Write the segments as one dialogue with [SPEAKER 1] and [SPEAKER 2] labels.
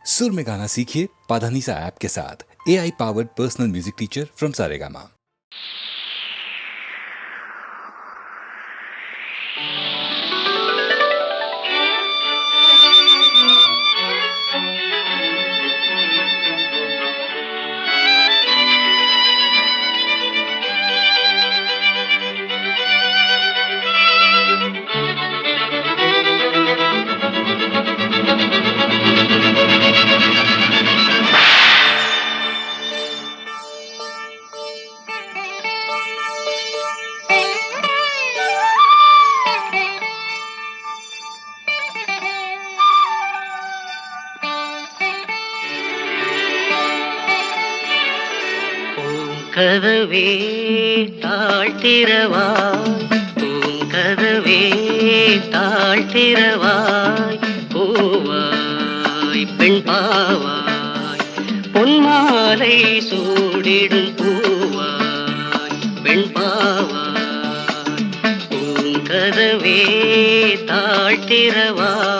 [SPEAKER 1] सुर में गाना सीखिए पाधानीसा ऐप के साथ। AI powered personal music teacher from Saregama.
[SPEAKER 2] கதவே தாழ்த்திரவாய், பூங்கதவே தாழ்த்திரவாய், பூவாய் பெண் பாவாய், பொன்மாலை சூடிடும் பூவாய் பெண் பாவாய், பூங்கதவே தாழ்த்திரவாய்.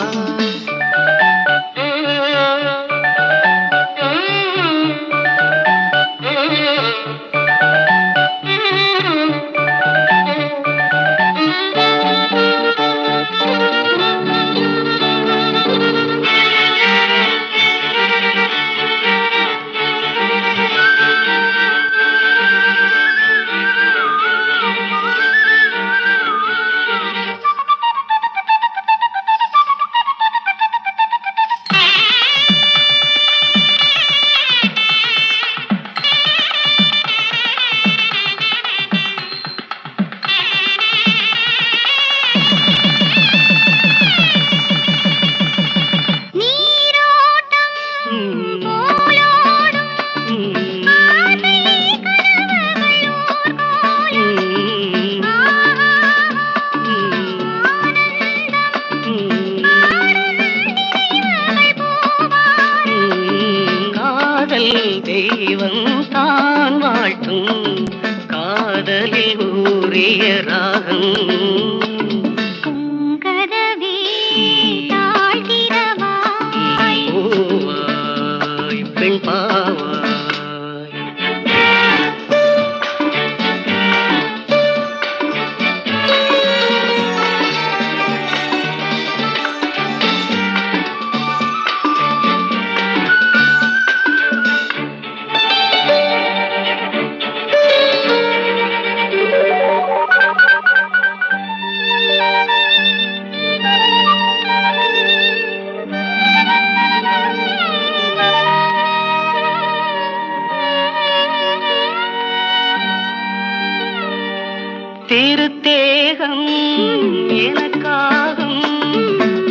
[SPEAKER 2] தெய்வம் தான் வாழ்த்தும் காதலில் ஊறிய ராகம்.
[SPEAKER 3] பூங்கதவே தாழ்த்திரவாய்,
[SPEAKER 2] பூவாய் பெண் பாவாய். திருத்தேகம் எனக்காகும்,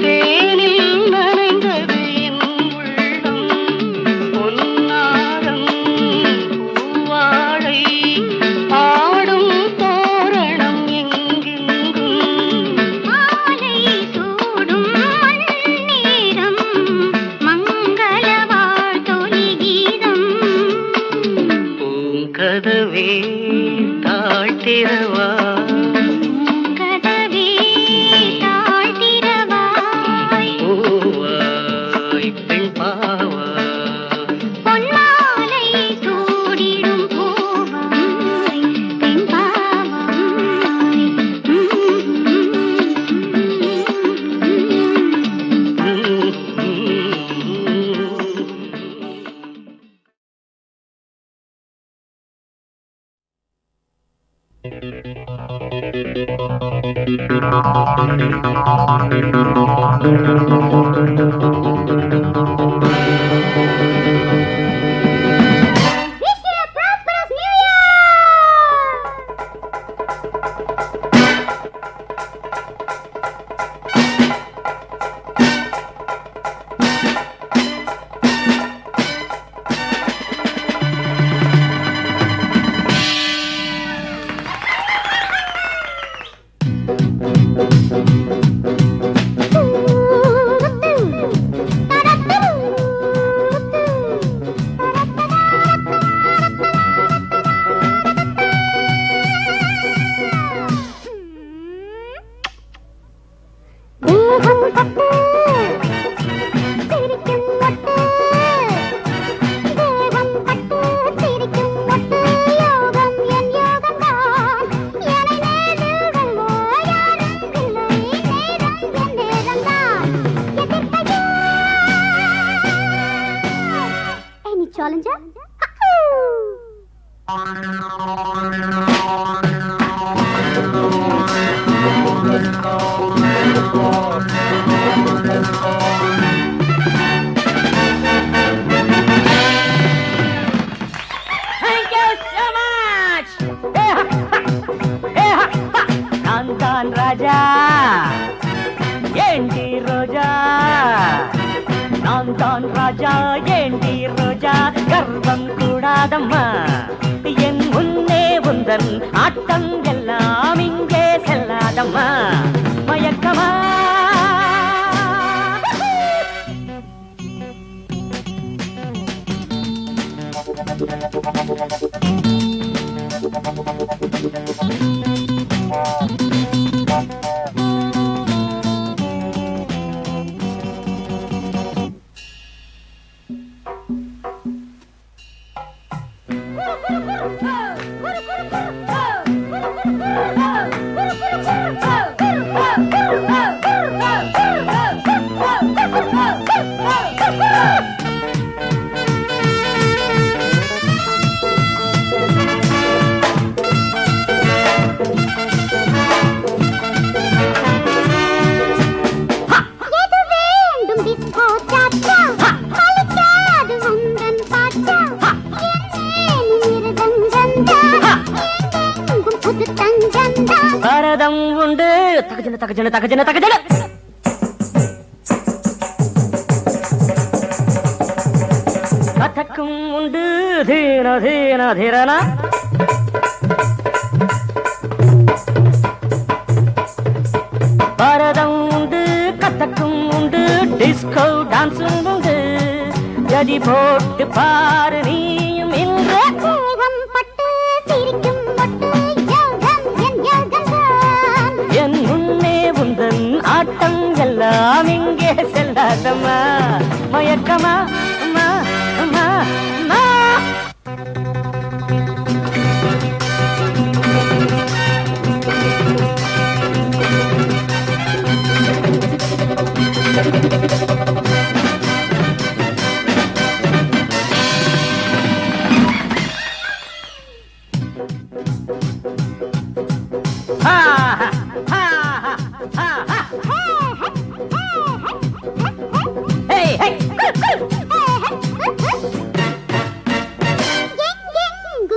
[SPEAKER 2] தேனில் நனைந்தது என் உள்ளம், பொன்னாரம் பூவாழை ஆடும் தோரணம் எங்கெங்கும்,
[SPEAKER 3] மாலை சூடும் மண்ணீரம், மங்கள வாழ்த்தொலி கீதம்.
[SPEAKER 2] பூங்கதவே தாழ்த்திரவா,
[SPEAKER 3] கதவே தாழ்த்திரவாய்,
[SPEAKER 2] பூவாய் பெண் பாவாய்,
[SPEAKER 3] பொன்மாலை சூடிடும் பூவாய் பெண் பாவாய். தேகம் பட்டு சிரிக்கும் மட்டு தொலைஞ்ச
[SPEAKER 2] Thank you so much. நான் தான் ராஜா ஏண்டி ரோஜா நான் தான் ராஜா ஏண்டி ரோஜா கர்வம் கூடாதம்மா என் முன்னே உந்தன் ஆட்டம் எல்லாம் இங்கே செல்லாதம்மா மயக்கமா பரதம் உண்டு தகஜன தகஜன தகஜன தகஜன கதக்கும் உண்டு தீன தீன தீரனா பரதம் உண்டு கதக்கும் உண்டு டிஸ்கோ டான்ஸும் உண்டு ஜதி போட்டு பாரு நீயும் இன்று
[SPEAKER 3] பட்டு சிரிக்கும் மட்டு யோகம் என் யோகம்
[SPEAKER 2] என் முன்னே உந்தன் ஆட்டம் எல்லாம் இங்கே செல்லாதம்மா மயக்கமா அம்மா அம்மா அம்மா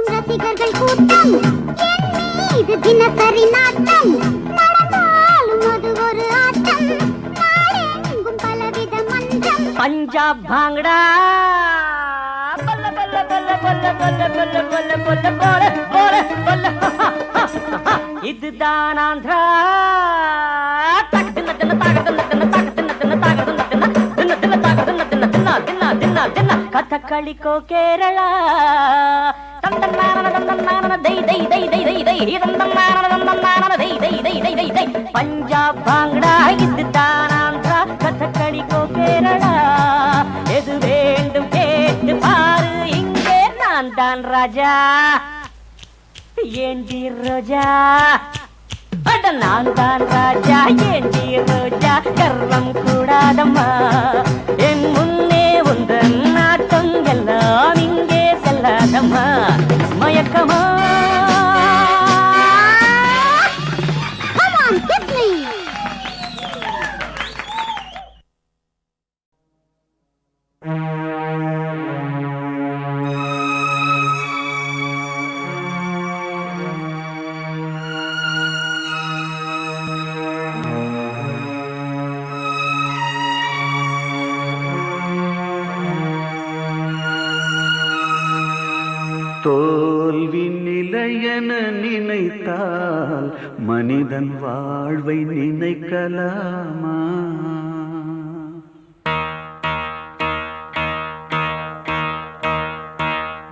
[SPEAKER 3] ரசிகர்கள் கூட்டம் இது தினசரி நாட்டம் நடந்தாலும் அது ஒரு ஆட்டம் நாடெங்கும் பலவித மன்றம்
[SPEAKER 2] பஞ்சாப் பாங்கடா பல்ல பல்ல பல்ல பல்ல பல்ல பல்ல பல்ல பல்ல போல போல பல்ல இதுதான் ஆந்திரா தகதின தின தகதின தின தகதின தின தகதின தின தின தின தகதின தின தின தின தின தின கதகளிக்கோ கேரளா பஞ்சாப் பாங்கடா இதுதான் ஆந்திரா கதகளிக்கோ கேரளா எது வேண்டும் கேட்டு பாரு இங்கே நான் தான் ராஜா ஏண்டி ரோஜா அட நான் தான் ராஜா ஏண்டி ரோஜா கர்வம் கூடாதம்மா என் முன்னே உந்தன் நாட்டம் எல்லாம் இங்கே செல்லாதம்மா மயக்கமா
[SPEAKER 3] Come on, kiss me.
[SPEAKER 4] தோல்வி நிலையென நினைத்தால் மனிதன் வாழ்வை நினைக்கலாமா?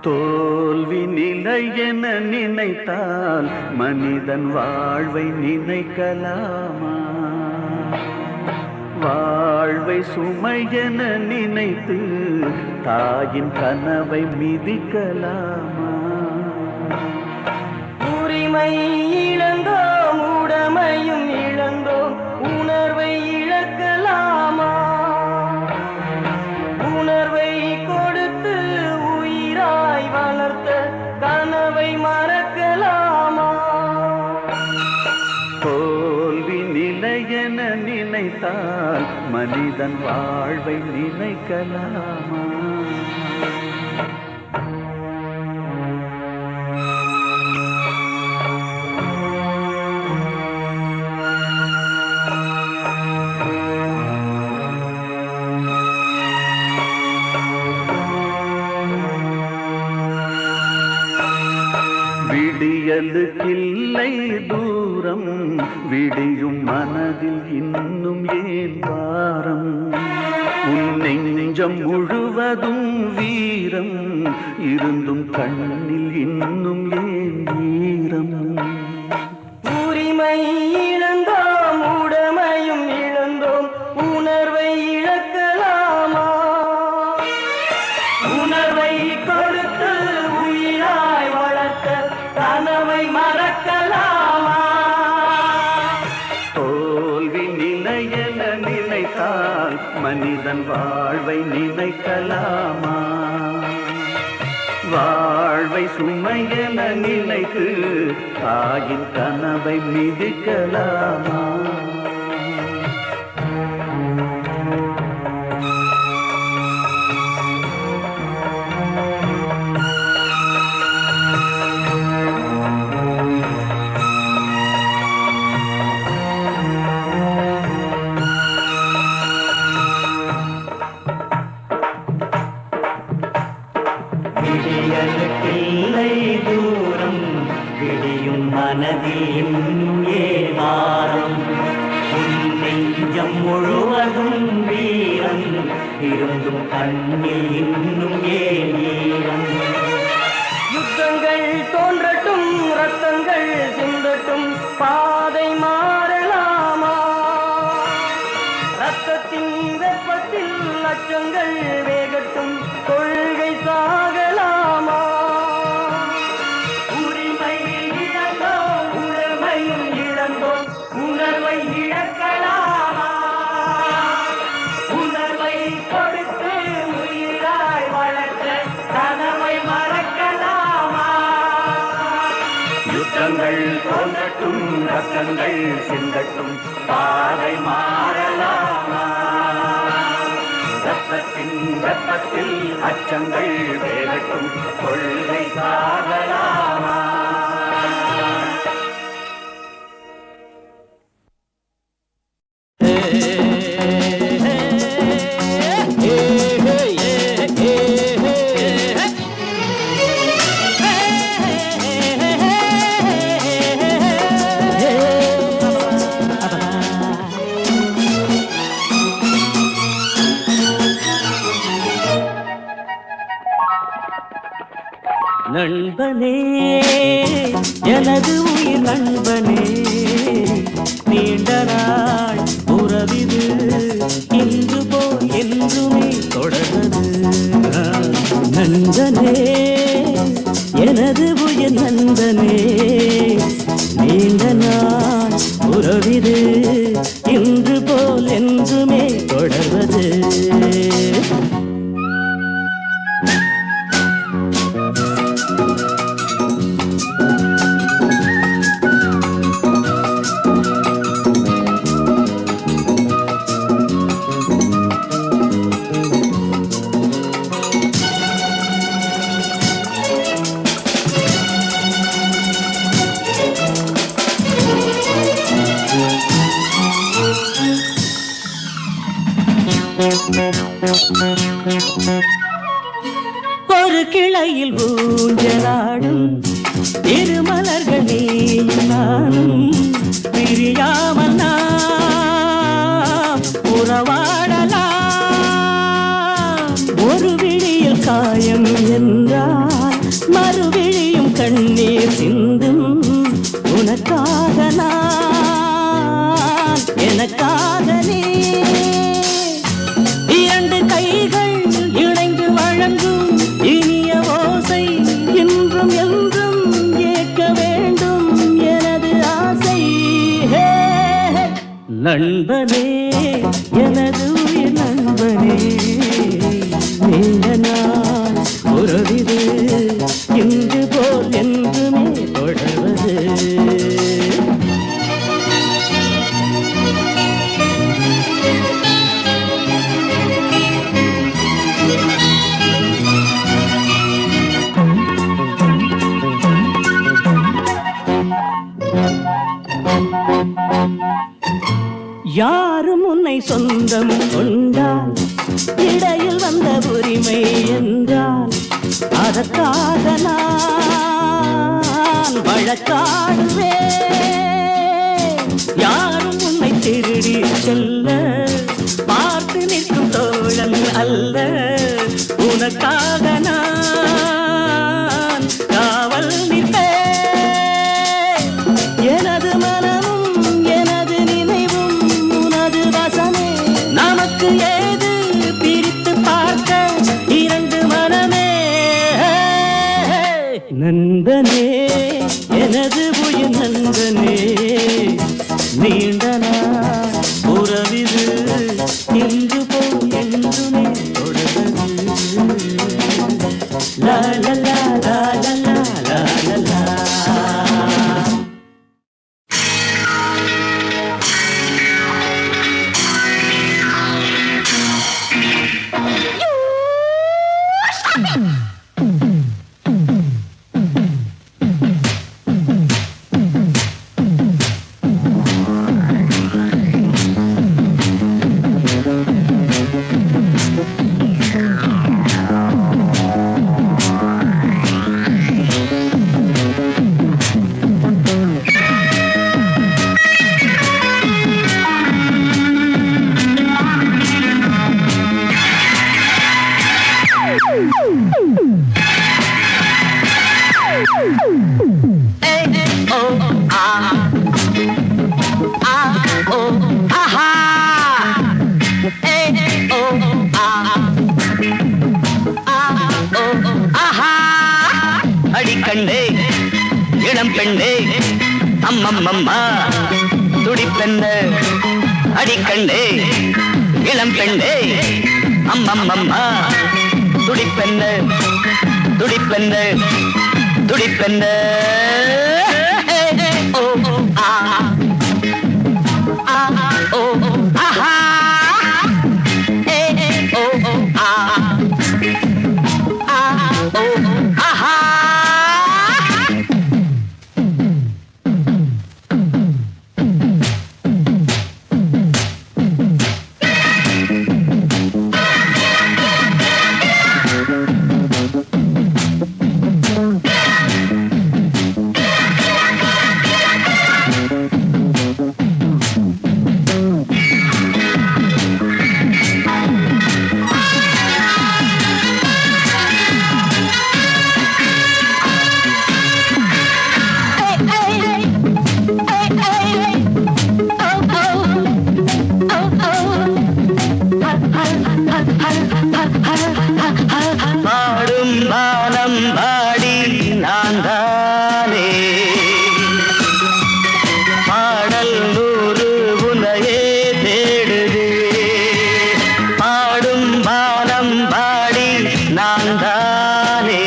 [SPEAKER 4] தோல்வி நிலையென நினைத்தால் மனிதன் வாழ்வை நினைக்கலாமா? வாழ்வை சுமையென நினைத்து தாயின் கனவை மிதிக்கலாமா?
[SPEAKER 2] உரிமை இழந்தோம் உடமையும் இழந்தோம் உணர்வை இழக்கலாமா? உணர்வை கொடுத்து உயிர்
[SPEAKER 4] மனிதன் வாழ்வை நினைக்கலாமா? விடியலுக்கில்லை தூரம், விடியும் மனதில் இன்னும் ஏன் வாரம்? உன் நெஞ்சம் முழுவதும் வீரம் இருந்தும் கண்ணில் இன்னும் ஏன் ஈரம்?
[SPEAKER 2] உரிமை இழந்தோம், உடமையும் இழந்தோம், உணர்வை இழக்கலாமா? உணர்வை கொடுத்து உயிராய் வளர்க்க கனவை மறக்கலாமா?
[SPEAKER 4] தோல்வி நிலையென நினைத்தால் மனிதன் வாழ்வை நினைக்கலாமா? வாழ்வை சுமையென நினைத்து தாயின் கனவை மிதிக்கலாமா?
[SPEAKER 2] விடியலுக்கில்லை தூரம், விடியும் மனதில் இன்னும் ஏவாரம். உன் நெஞ்சம் முழுவதும் வீரம் இருந்தும் கண்ணில் இன்னும் ஏன் ஈரம்? யுத்தங்கள் தோன்றட்டும், ரத்தங்கள் சிந்தட்டும், பாதை மாறலாமா? ரத்தத்தின் வெப்பத்தில் லட்சங்கள் வேகட்டும், கொள்கை சாகலாமா? உரிமை இழந்தோம், உடமையும் இழந்தோம், உணர்வை இழக்கலாமா? உணர்வை கொடுத்து உயிராய் வளர்க்க கனவை மறக்கலாமா? யுத்தங்கள் தோன்றட்டும், ரத்தங்கள் சிந்தட்டும், பாதை மாறலாமா? ரத்தத்தின் வெப்பத்தில் அச்சங்கள் வேகட்டும், கொள்கை சாகலாமா?
[SPEAKER 5] நண்பனே, எனது உயிர் நண்பனே, நீண்ட நாள் உறவிது இன்று போல் என்றுமே தொடர்வது. நண்பனே, எனது உயிர் நண்பனே, நீண்ட நாள் உறவிது இன்று போல் என்றுமே தொடர்வது. ஒரு கிளையில் ஊஞ்சலாடும் திருமலர்கள் நீயும் நானும் பிரியாமல் நாம் உறவாடலாம். ஒரு விழியில் காயம் என்றால் மறுவிழியும் கண்ணீர் சிந்தும். உனக்காக நான், எனக்காக நீ, இரண்டு கைகள் இணைந்து வழங்கும் இனிய ஓசை இன்றும் என்றும் ஏற்க வேண்டும் எனது ஆசை. நண்பனே, எனது உயிர் நண்பனே, நீண்ட நாள் உறவிது இன்று போல் என்றுமே தொடர்வது. சொந்தம் கொண்டால் இடையில் வந்த உரிமை என்றால் அதற்காக நான் வழக்காடுவேன். யாரும் உன்னை திருடி செல்ல பார்த்து நிற்கும் தோழன் அல்ல. உனக்காக நான் காவல் நிற்பேன். எனது மனமும் எனது நினைவும் உனது வசமே. நமக்கு ஏது பிரித்து பார்க்க இரண்டு மனமே. நண்பனே எனது உயிர் நண்பனே, நீண்ட நாள் உறவிது இன்று போல் என்றுமே தொடர்வது. லா லா லா லா லா லா லா லா.
[SPEAKER 6] அடிக்கண்டே இளம் பெண்ணே அம்மம்மம்மா துடிப்பெண்ண. அடிக்கண்டே இளம் பெண்ணே அம்மம்மம்மா துடிப்பெண்ண துடிப்பெண்ண துடிப்பெண்ண. ஓ ஆ ஓ ஆஹா ஓ ஆ ஓ ஆஹா. பாடும் வானம் பாடி நான் தானே பாடல் நூறு உனையே தேடுதே. பாடும் வானம் பாடி நான் தானே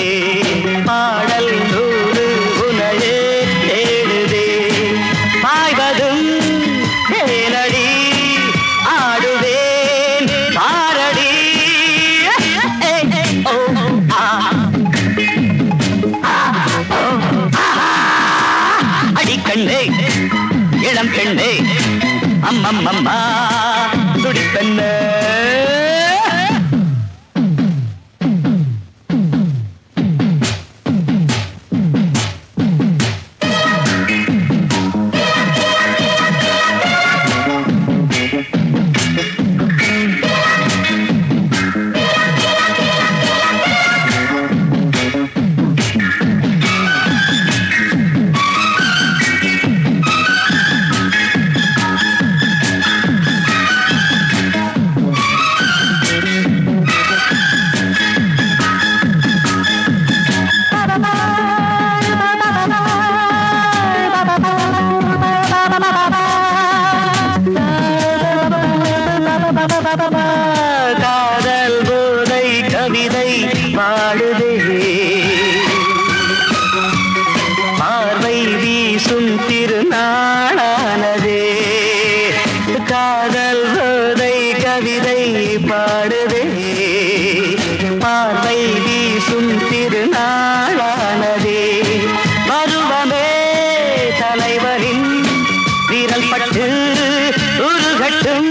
[SPEAKER 6] பாடல் நூறு உனையே தேடுதே. பாய்வதும் தேனடி ஆடுவேன் பாரடி. ஓ ஆ அடிக்கண்ணே இளம் பெண்ணே அம்மம்மம்மா துடிப்பெண்ண. காதல் போதை கவிதை பாடுதே. பார்வை வீசும் திருநாளானதே. காதல் போதை கவிதை பாடுதே. பார்வை வீசும் திருநாளானதே. பருவமே தலைவரின் விரல் பட்டு உருகட்டும்.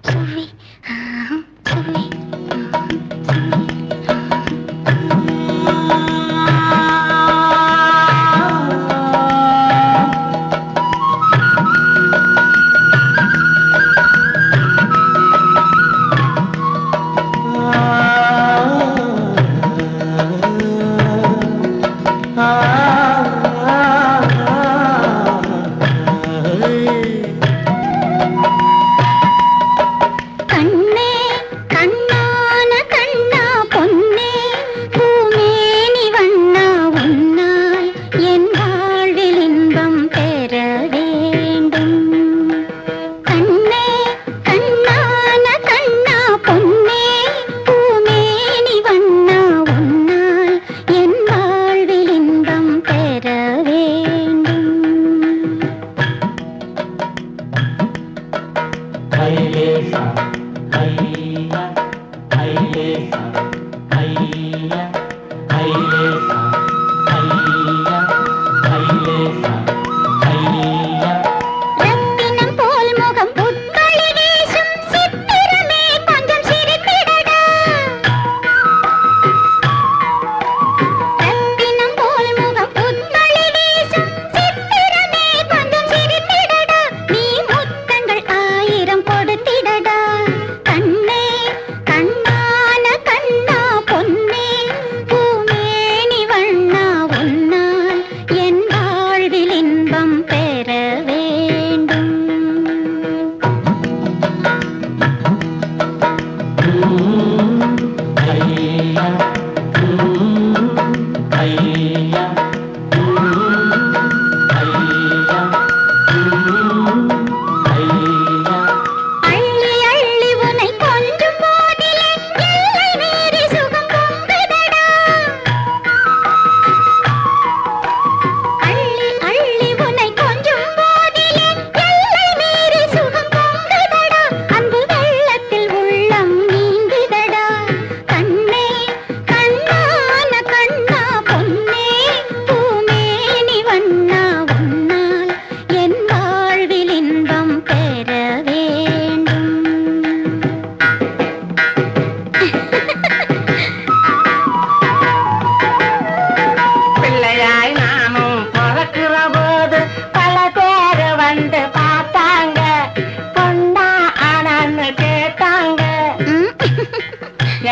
[SPEAKER 3] சுவி சுவி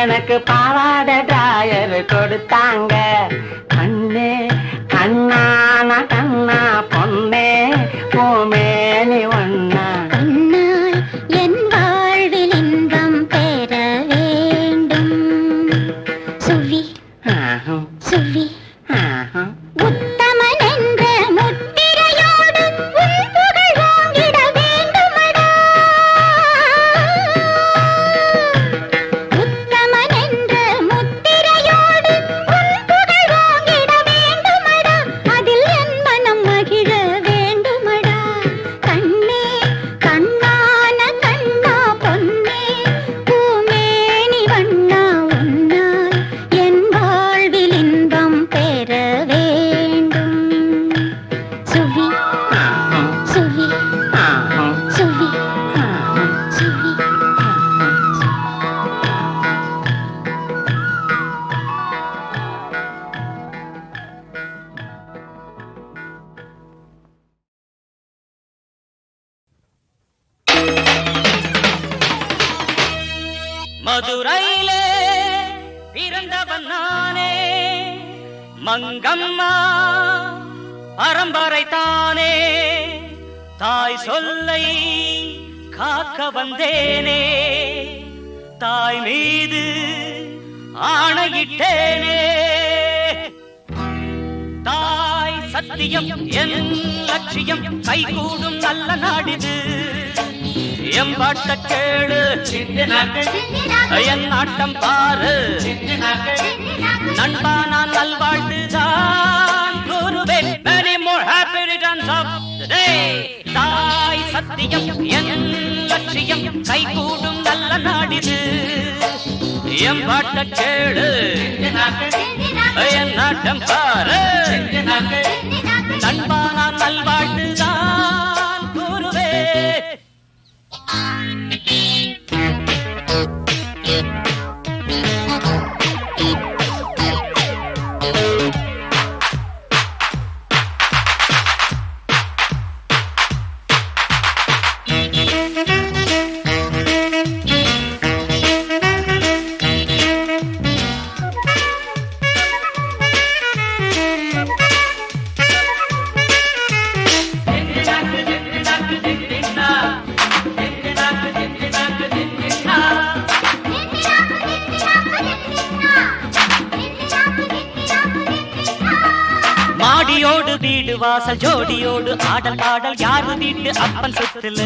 [SPEAKER 6] எனக்கு பாவாட டிராயர் கொடுத்தாங்க. கண்ணே கண்ணான கண்ணா பொண்ணே பூமேனி ஒண்ணா
[SPEAKER 3] கண்ணால் என் வாழ்வில் இன்பம் பெற வேண்டும். சுவி சுவி உத்தமன் என்ற முத்திரையோடு உன் புகழ் வாங்கிட வேண்டுமடா. உத்தமன் என்ற முத்திரையோடு உன் புகழ் வாங்கிட வேண்டுமடா. அதில் என் மனம் மகிழ வேண்டுமடா. கண்ணே கண்ணான கண்ணா பொன்னே பூமேனி வண்ணா உன்னால் என் வாழ்வில் இன்பம் பெற வேண்டும். சுவி சுவி சுவி சுவி
[SPEAKER 6] மதுரையிலே பிறந்தவன் நானே, மங்கம்மா பரம்பரை தானே, தாய் சொல்லை காக்க வந்தேனே, தாய் மீது ஆணையிட்டேனே. தாய் சத்தியம் என் லட்சியம் கைகூடும் நல்ல நாடிது. எம்பாட்ட கேளு என் நாட்டம் பாரு, நண்பா நான் நல்வாழ்த்துதான் கூறுவேன். Many more happy returns of the day. தாய் சத்தியம் என் லட்சியம் கைகூடும் நல்ல நாடிது. எம்பாட்ட கேளு என் நாட்டம் பாரு, நண்பா நான் நல்வாழ்த்துதான் கூறுவேன். வீட்டு வாசல் ஜோடியோடு ஆடல் பாடல் யாரு வீட்டு அப்பன் சொத்துல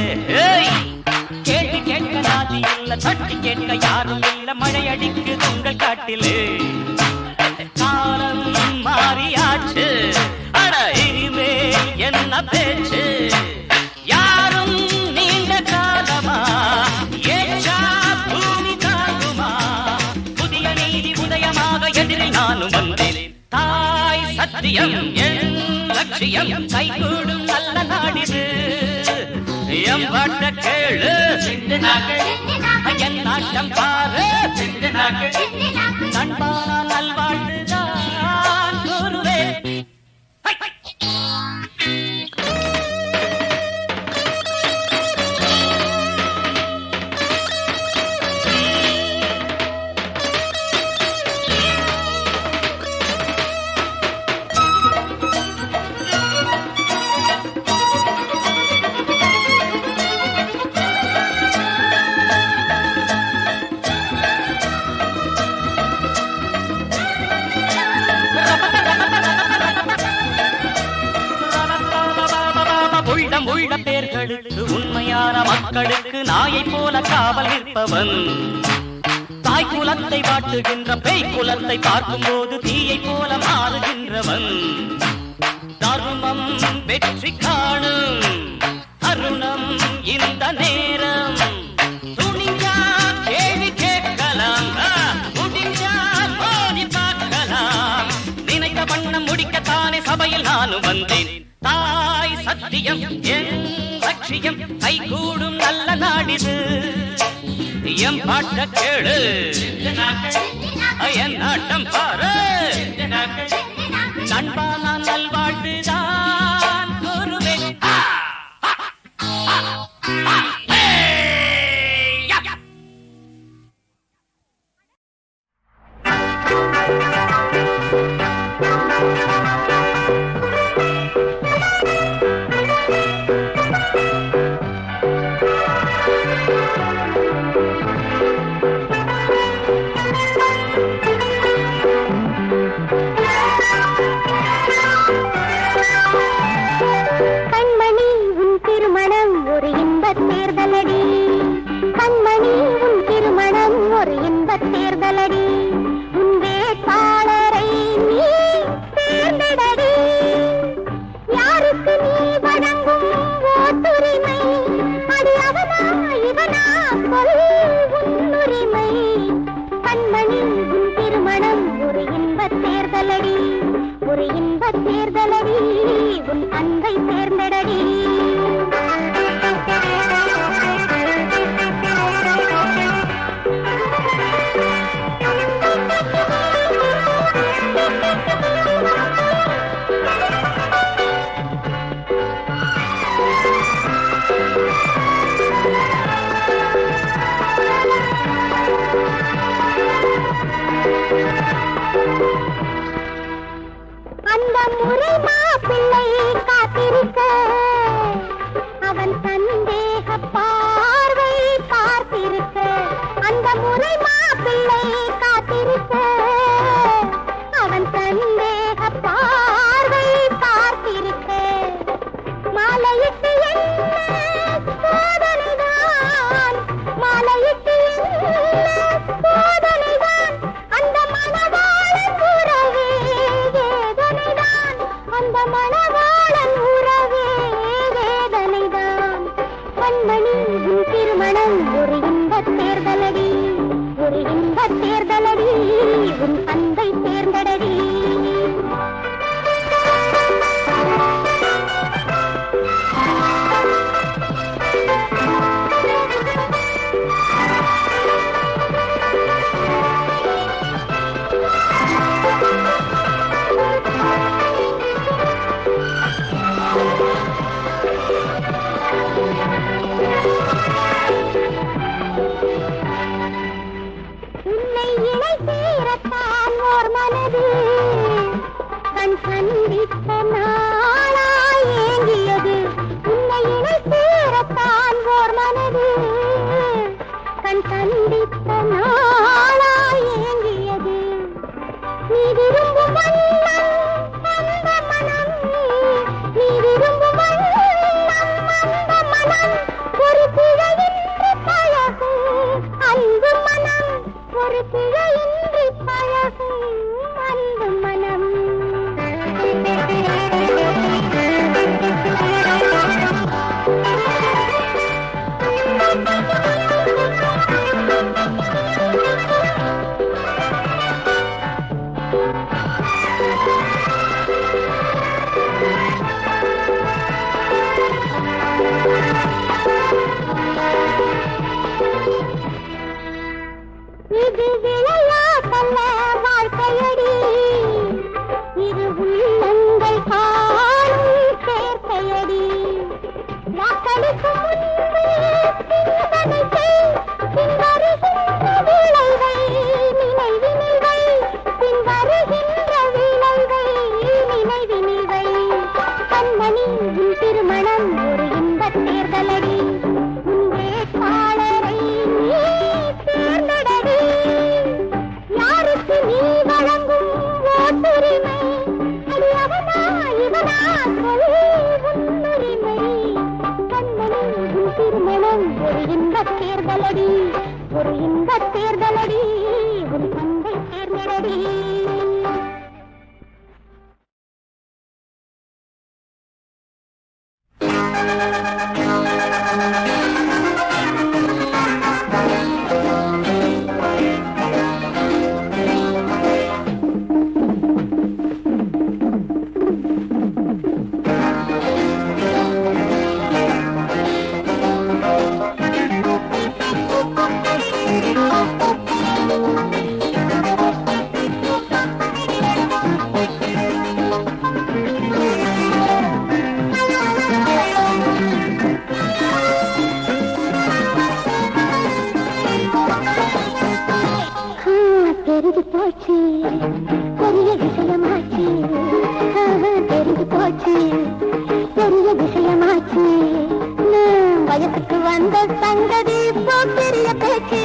[SPEAKER 6] கேள்வி கேட்க நாதி இல்ல தட்டி கேட்க யாரும் இல்ல மழை அடிக்கு உங்கள் காட்டிலே காலம் மாறியாச்சு அட இனிமே என்ன பேச்சு யாரும் நீண்ட காலமா ஏற்றா பூமி தாங்குமா புதிய நீதி உதயமாக எதிரில் நானும் வந்தேன் தாய் சத்தியம் என் லட்சியம் கைகூடும் நல்ல நாடிது என் பாட்ட கேளு என் நாட்டம் பாரு நண்பான நல்வாழ்வுதான் குருவே உள்ள பேர்களுக்கு உண்மையான மக்களுக்கு நாயை போல காவல் நிற்பவன் தாய் குலத்தை வாட்டுகின்ற பேய் குலத்தை பார்க்கும் போது தீயை போல மாறுகின்றவன் தர்மம் வெற்றி காணும் அருணம் இந்த நேரம் துணிஞ்சா கேள்வி கேட்கலாம் முடிஞ்சா மோதி பார்க்கலாம் நினைத்த வண்ணம் முடிக்கத்தானே சபையில் நானும் வந்தேன் தாய் சத்தியம் என் லட்சியம் கைகூடும் நல்ல நாடிது என் பாட்ட கேளு என் நாட்டம் பாரு நண்பான நல்வாழ்வுதான் குருவே
[SPEAKER 3] தேர்தலடி உன் வேட்பாளரை நீ தேர்ந்தெடடி யாருக்கு நீ வழங்கும் ஓட்டுரிமை அது அவனா இவனா சொல் உன்னுரிமை கண்மணி உன் திருமணம் ஒரு இன்பத் தேர்தலடி ஒரு இன்பத் தேர்தலடி உன் அன்பை தேர்ந்தெடடி அந்த முறை மாப்பிள்ளை காத்திருக்க அவன் சந்தேக பார்வை பார்த்திருக்க அந்த முறை மாப்பிள்ளை காத்திருக்க அவன் சந்தேக பார்வை பார்த்திருக்க மாலையிட்டு என்ன சோதனைதான் மாலையிட்டு என்ன சோதனைதான் அந்த மனவாளன் உறவே வேதனைதான் அந்த மனவாளன் உறவே வேதனைதான் கண்மணி உன் திருமணம் ஒரு இன்பத் தேர்தலடி ஒரு இன்பத் தேர்தலடி உன் அன்பை தேர்ந்தெடடி உன்னை இணை சேரத்தான் ஓர் மனது கண் சந்தித்த நாளாய் ஏங்கியது உன்னை இணை சேரத்தான் ஓர் மனது கண் சந்தித்த நாளாய் ஏங்கியது நீ விரும்பும் வண்ணம் அந்த மனம் தேர்தலடி ஒரு இன்ப தேர்தலடி ஒரு தந்தை தேர்தலடி தெரிஞ்சு போச்சு பெரிய விஷயமாச்சு தெரிஞ்சு போச்சு பெரிய விஷயமாச்சு வயசுக்கு வந்த சங்கதி இப்போ பெரிய பேச்சு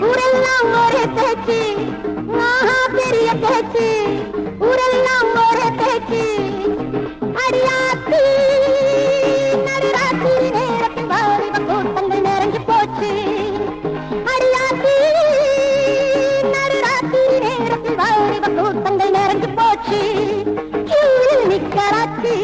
[SPEAKER 3] ஊரெல்லாம் ஒரே பேச்சு பெரிய பேச்சு ஊரெல்லாம் ஒரே பேச்சு அடியாத்தி நடுராத்திரி நேரத்தில் வாலிப கூட்டங்கள் நிறைஞ்சு போச்சு அடியாத்தி நடுராத்திரி நேரத்தில் வாலிப கூட்டங்கள் நிறைஞ்சு போச்சு கியூவில் நிக்கராத்தி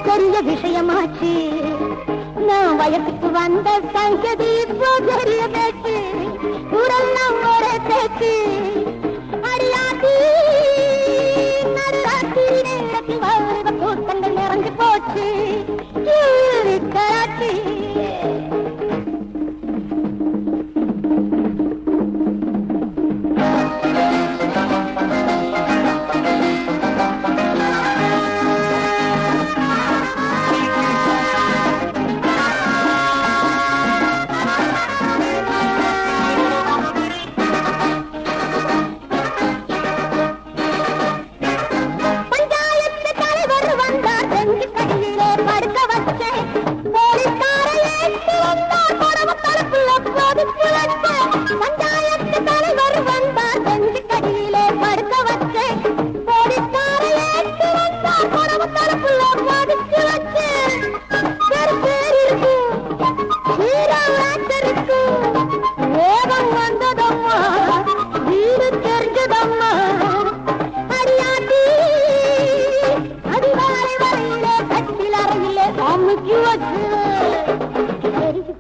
[SPEAKER 3] பெரிய விஷயமாச்சு நான் வயசுக்கு வந்த சங்கதி இப்போ பெரிய பேச்சு ஊரெல்லாம் ஒரே பேச்சு அடியாத்தி நடுராத்திரி நேரத்தில் வாலிப கூட்டங்கள் நிறைஞ்சு போச்சு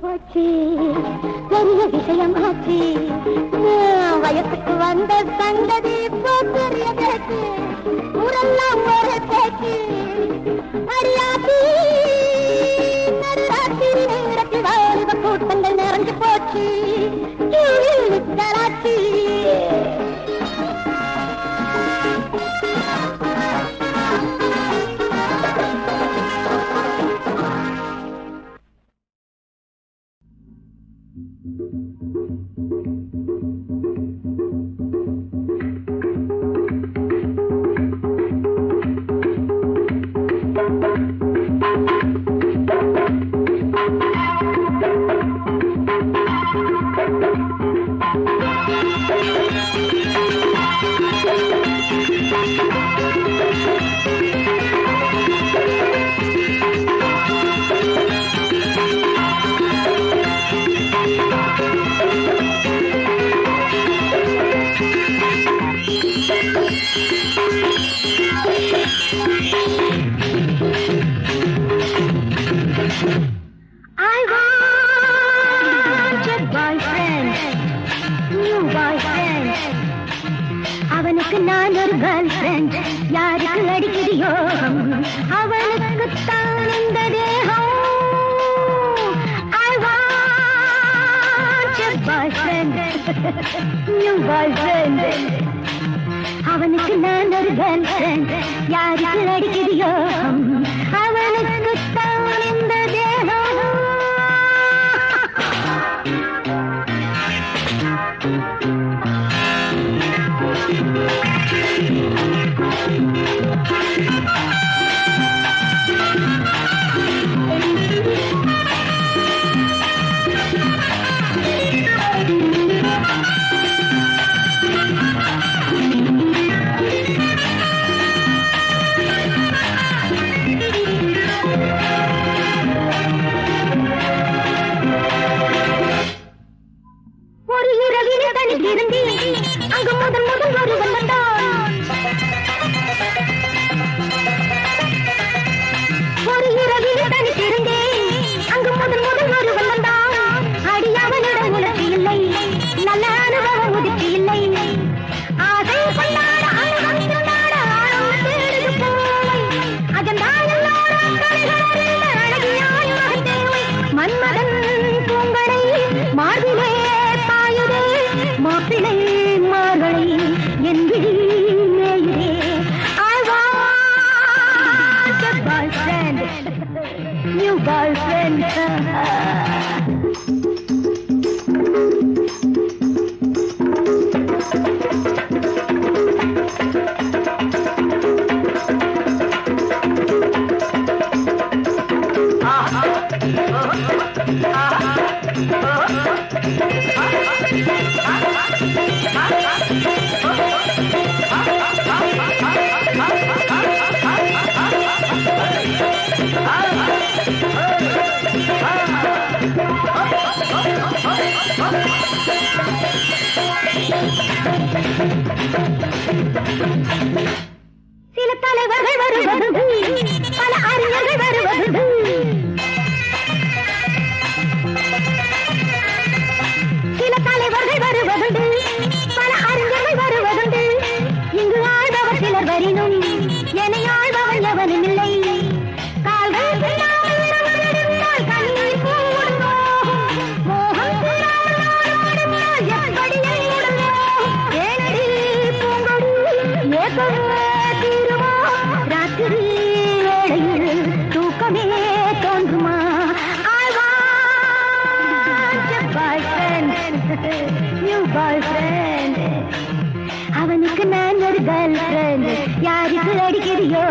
[SPEAKER 3] கராச்சி பெரிய விஷயமாச்சு வயசுக்கு வந்த சங்கதி இப்போ பெரிய பேச்சு ஊரெல்லாம் ஒரே பேச்சு அடியாத்தி நடுராத்திரி நேரத்தில் வாலிப கூட்டங்கள் நிறைஞ்சு போச்சு Karachi I want a boyfriend, new boyfriend. அவனுக்கு நான் ஒரு கேர்ள் ஃப்ரெண்ட், யாருக்கு அடிக்குது யோகம், அவனுக்கு தான் இந்த தேகம். I want a boyfriend, new boyfriend. அவனுக்கு நான் ஒரு கேர்ள் ஃப்ரெண்ட், யாருக்கு அடிக்குது யோகம், அவனுக்கு தான் இந்த தேகம். ஒரு இரவிலே தனித்திருந்தே அங்கு முதல் முதல் ஒருவன் வந்தான். ஒரு இரவிலே தனித்திருந்தே அங்கு முதல் முதல் ஒருவன் வந்தான். அடி அவனிடம் உணர்ச்சி இல்லை, நல்ல அனுபவம் உதிர்ச்சி இல்லை. ஆசை கொண்டாட அனுபவம் கொண்டாட ஆழம் தேடுது போலை. அகந்தால் என்னோட கலைகளறிந்த அழகியாய் மகன் தேவை. மன்மதன் பூங்கடை மார்பிலே பாயுதே, மாப்பிளை மார்கழி என் விழி மேயுதே. I want a boyfriend, new boyfriend. சில தலைவர்கள் வருவதுண்டு, பல அறிஞர்கள் வருவதுண்டு. சில தலைவர்கள் வருவதுண்டு, பல அறிஞர்கள் வருவதுண்டு. இங்கு ஆழ்பவர் சிலர் வரினும் என்னை ஆழ்பவன் எவனும் இல்லை. கால்கள் பின்னாமல் இடமறிந்தால் கண்ணீர் பூவுடன் போகும். மோகம் பின்னாமல் எப்படி என்னுடன் போகும். ஏனடி பூங்கொடி ஏக்கமே தீருமா, ராத்திரி வேளையில் தூக்கமே தோன்றுமா. I want a boyfriend, new boyfriend. அவனுக்கு நான் ஒரு கேர்ள் ஃப்ரெண்ட், யாருக்கு அடிக்கிறியோ